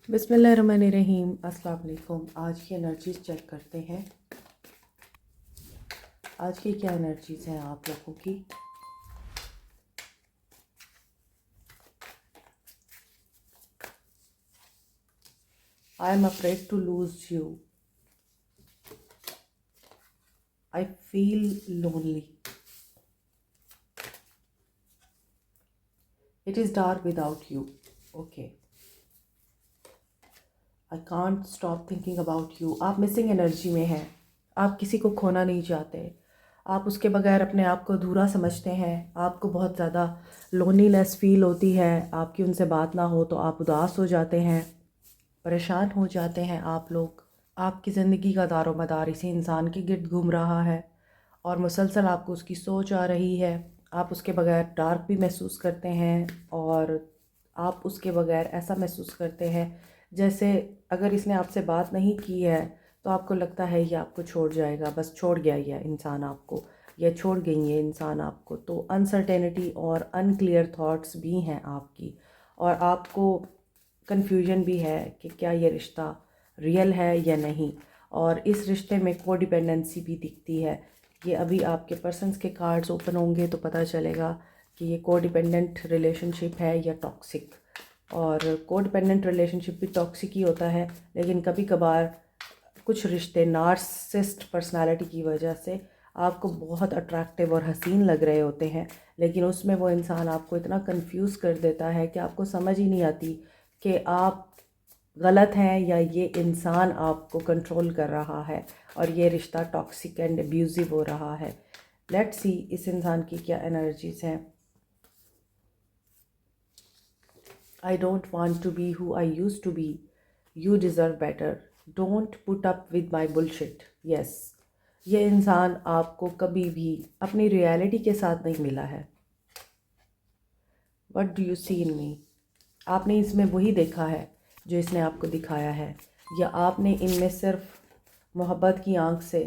बिस्मिल्लाहिर्रहमानिर्रहीम। अस्सलाम वालेकुम। आज की एनर्जीज चेक करते हैं। आज की क्या एनर्जीज हैं आप लोगों की। I am afraid to lose you. I feel lonely. It is dark without you. Okay. I can't stop thinking about you. आप मिसिंग एनर्जी में हैं। आप किसी को खोना नहीं चाहते। आप उसके बगैर अपने आप को अधूरा समझते हैं। आपको बहुत ज़्यादा लोनलीनेस फील होती है। आपकी उनसे बात ना हो तो आप उदास हो जाते हैं, परेशान हो जाते हैं आप लोग। आपकी ज़िंदगी का दारोमदार इसी इंसान के गिर्द घूम रहा है और मुसलसल आपको उसकी सोच आ रही है। आप उसके बगैर डार्क भी महसूस करते हैं और आप उसके बगैर ऐसा महसूस करते हैं जैसे अगर इसने आपसे बात नहीं की है तो आपको लगता है ये आपको छोड़ जाएगा, बस छोड़ गया ये इंसान आपको, या छोड़ गई ये इंसान आपको। तो अनसर्टेनिटी और अनक्लियर थॉट्स भी हैं आपकी, और आपको कन्फ्यूजन भी है कि क्या ये रिश्ता रियल है या नहीं। और इस रिश्ते में कोडिपेंडेंसी भी दिखती है। ये अभी आपके पर्सन्स के कार्ड्स ओपन होंगे तो पता चलेगा कि ये कोडिपेंडेंट रिलेशनशिप है या टॉक्सिक। और कोडिपेंडेंट रिलेशनशिप भी टॉक्सिक ही होता है, लेकिन कभी कभार कुछ रिश्ते नार्सिसिस्ट पर्सनालिटी की वजह से आपको बहुत अट्रैक्टिव और हसीन लग रहे होते हैं, लेकिन उसमें वो इंसान आपको इतना कंफ्यूज कर देता है कि आपको समझ ही नहीं आती कि आप गलत हैं या ये इंसान आपको कंट्रोल कर रहा है और ये रिश्ता टॉक्सिक एंड अब्यूजिव हो रहा है। लेट्स सी इस इंसान की क्या एनर्जीज हैं। I don't want to be who I used to be. You deserve better. Don't put up with my bullshit. Yes. ये इंसान आपको कभी भी अपनी रियलिटी के साथ नहीं मिला है। What do you see in me? आपने इसमें वही देखा है जो इसने आपको दिखाया है, या आपने इनमें सिर्फ मोहब्बत की आंख से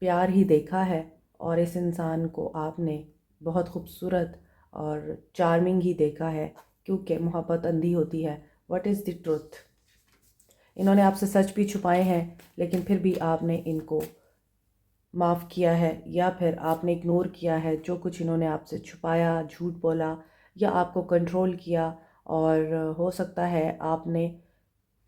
प्यार ही देखा है और इस इंसान को आपने बहुत खूबसूरत और चार्मिंग ही देखा है, क्योंकि मोहब्बत अंधी होती है। What is the truth? इन्होंने आपसे सच भी छुपाए हैं, लेकिन फिर भी आपने इनको माफ़ किया है, या फिर आपने इग्नोर किया है जो कुछ इन्होंने आपसे छुपाया, झूठ बोला या आपको कंट्रोल किया। और हो सकता है आपने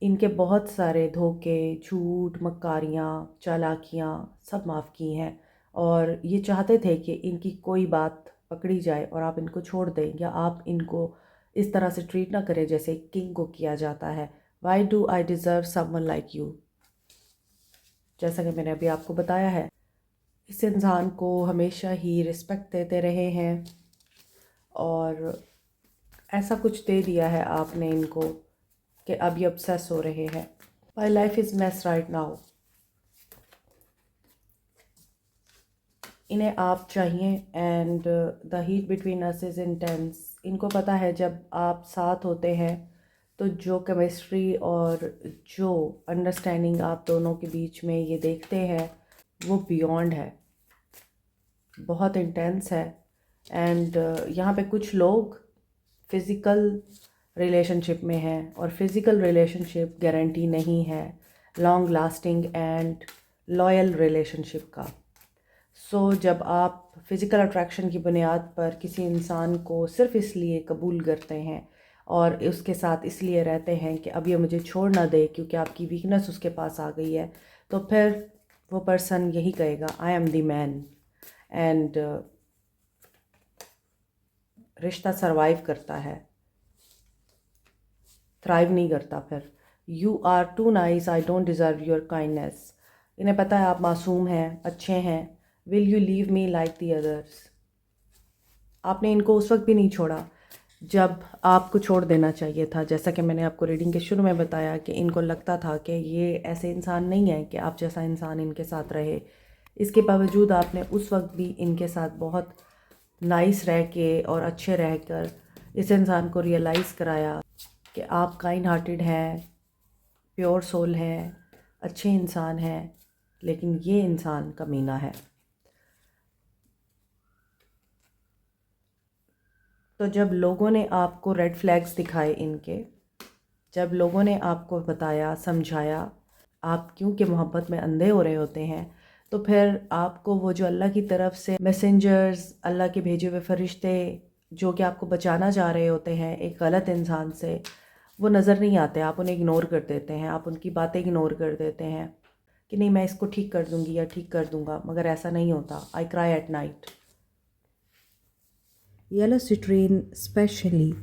इनके बहुत सारे धोखे, झूठ, मक्कारियाँ, चालाकियाँ सब माफ़ की हैं, और ये चाहते थे कि इनकी कोई बात पकड़ी जाए और आप इनको छोड़ दें, या आप इनको इस तरह से ट्रीट ना करें जैसे किंग को किया जाता है। Why do I deserve someone like you? जैसा कि मैंने अभी आपको बताया है, इस इंसान को हमेशा ही रिस्पेक्ट देते रहे हैं और ऐसा कुछ दे दिया है आपने इनको कि अब ये obsess हो रहे हैं। My life is mess right now. इन्हें आप चाहिए and the heat between us is intense. इनको पता है जब आप साथ होते हैं तो जो केमिस्ट्री और जो अंडरस्टैंडिंग आप दोनों के बीच में ये देखते हैं वो बियॉन्ड है, बहुत इंटेंस है। एंड यहाँ पे कुछ लोग फ़िज़िकल रिलेशनशिप में हैं और फिज़िकल रिलेशनशिप गारंटी नहीं है long lasting and loyal relationship का। जब आप फ़िज़िकल अट्रैक्शन की बुनियाद पर किसी इंसान को सिर्फ़ इसलिए कबूल करते हैं और उसके साथ इसलिए रहते हैं कि अब ये मुझे छोड़ ना दे क्योंकि आपकी वीकनेस उसके पास आ गई है, तो फिर वो पर्सन यही कहेगा I am the man. And रिश्ता सरवाइव करता है, थ्राइव नहीं करता। फिर you are too nice, I don't deserve your kindness. इन्हें पता है आप मासूम हैं, अच्छे हैं। Will you leave me like the others? आपने इनको उस वक्त भी नहीं छोड़ा जब आपको छोड़ देना चाहिए था। जैसा कि मैंने आपको रीडिंग के शुरू में बताया कि इनको लगता था कि ये ऐसे इंसान नहीं है कि आप जैसा इंसान इनके साथ रहे। इसके बावजूद आपने उस वक्त भी इनके साथ बहुत नाइस रह के और अच्छे रहकर इस इंसान को रियलाइज़ कराया कि आप काइंड हार्टेड हैं, प्योर सोल हैं, अच्छे इंसान हैं, लेकिन ये इंसान कमीना है। तो जब लोगों ने आपको रेड फ्लैग्स दिखाए इनके, जब लोगों ने आपको बताया, समझाया, आप क्योंकि मोहब्बत में अंधे हो रहे होते हैं, तो फिर आपको वो जो अल्लाह की तरफ से मैसेंजर्स, अल्लाह के भेजे हुए फ़रिश्ते जो कि आपको बचाना चाह रहे होते हैं एक गलत इंसान से, वो नज़र नहीं आते। आप उन्हें इग्नोर कर देते हैं, आप उनकी बातें इग्नोर कर देते हैं कि नहीं मैं इसको ठीक कर दूँगी या ठीक कर दूँगा, मगर ऐसा नहीं होता। I cry at night. Yellow citrine specially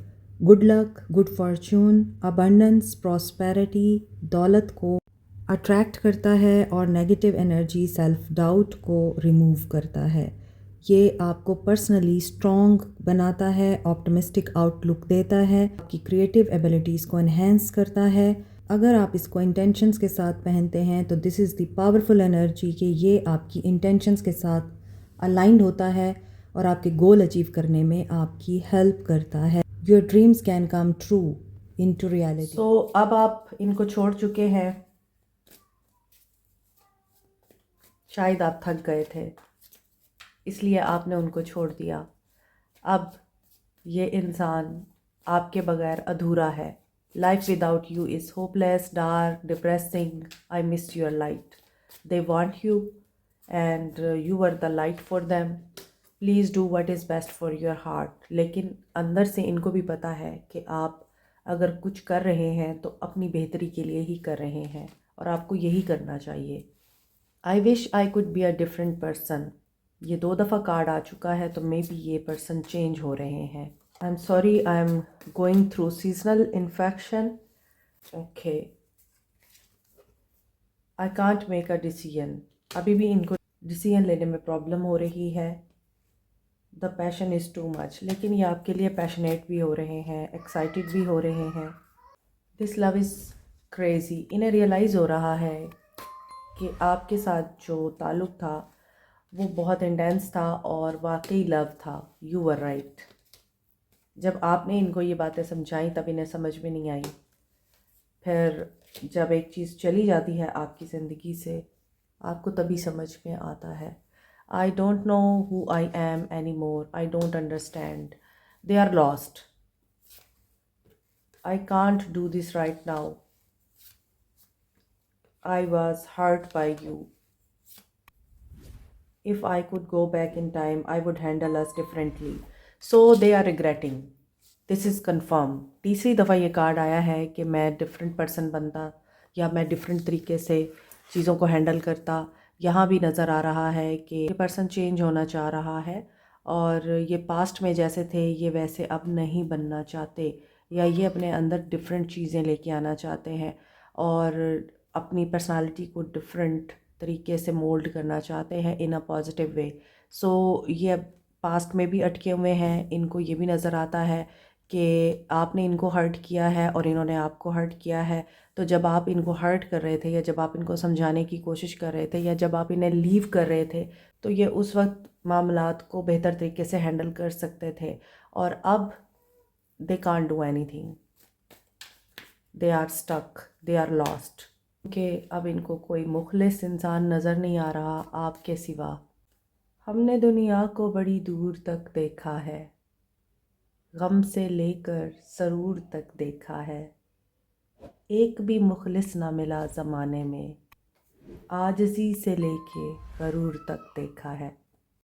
good luck, good Fortune, abundance, prosperity, दौलत को अट्रैक्ट करता है और नेगेटिव एनर्जी, सेल्फ डाउट को रिमूव करता है। ये आपको पर्सनली स्ट्रॉन्ग बनाता है, ऑप्टिमिस्टिक आउटलुक देता है, आपकी क्रिएटिव एबिलिटीज़ को एनहेंस करता है। अगर आप इसको इंटेंशंस के साथ पहनते हैं तो this is the powerful energy कि ये आपकी इंटेंशंस के साथ अलाइंड होता है और आपके गोल अचीव करने में आपकी हेल्प करता है। Your dreams can come true into reality. So अब आप इनको छोड़ चुके हैं, शायद आप थक गए थे इसलिए आपने उनको छोड़ दिया। अब ये इंसान आपके बगैर अधूरा है। Life without you is hopeless, dark, depressing. I miss your light. They want you and you are the light for them. Please do what is best for your heart. लेकिन अंदर से इनको भी पता है कि आप अगर कुछ कर रहे हैं तो अपनी बेहतरी के लिए ही कर रहे हैं और आपको यही करना चाहिए। I wish I could be a different person. ये 2 दफ़ा कार्ड आ चुका है तो मे बी ये पर्सन चेंज हो रहे हैं। I am sorry, I am going through seasonal infection. Okay, I can't make a decision. अभी भी इनको डिसीजन लेने में प्रॉब्लम हो रही है। The passion is too much. लेकिन ये आपके लिए पैशनेट भी हो रहे हैं, एक्साइटेड भी हो रहे हैं। This love is crazy. इन्हें रियलाइज़ हो रहा है कि आपके साथ जो ताल्लुक़ था वो बहुत इंटेंस था और वाकई लव था। You were right. जब आपने इनको ये बातें समझाई तब इन्हें समझ में नहीं आई। फिर जब एक चीज़ चली जाती है आपकी ज़िंदगी से, आपको तभी समझ में आता है। I don't know who I am any more. I don't understand. They are lost. I can't do this right now. I was hurt by you. If I could go back in time, I would handle us differently. So they are regretting. This is confirm. तीसरी दफ़ा ये card आया है कि मैं different person बनता या मैं डिफरेंट तरीके से चीज़ों को हैंडल करता। यहाँ भी नज़र आ रहा है कि ये पर्सन चेंज होना चाह रहा है और ये पास्ट में जैसे थे ये वैसे अब नहीं बनना चाहते, या ये अपने अंदर डिफरेंट चीज़ें लेके आना चाहते हैं और अपनी पर्सनालिटी को डिफरेंट तरीके से मोल्ड करना चाहते हैं इन अ पॉजिटिव वे। सो ये पास्ट में भी अटके हुए हैं। इनको ये भी नज़र आता है कि आपने इनको हर्ट किया है और इन्होंने आपको हर्ट किया है। तो जब आप इनको हर्ट कर रहे थे या जब आप इनको समझाने की कोशिश कर रहे थे या जब आप इन्हें लीव कर रहे थे तो ये उस वक्त मामलात को बेहतर तरीके से हैंडल कर सकते थे और अब they can't do anything. They are stuck, they are lost. कि अब इनको कोई मुखलिस इंसान नज़र नहीं आ रहा आपके सिवा। हमने दुनिया को बड़ी दूर तक देखा है, गम से लेकर सरूर तक देखा है, एक भी मुखलिस ना मिला ज़माने में, आजिज़ी से लेके गरूर तक देखा है।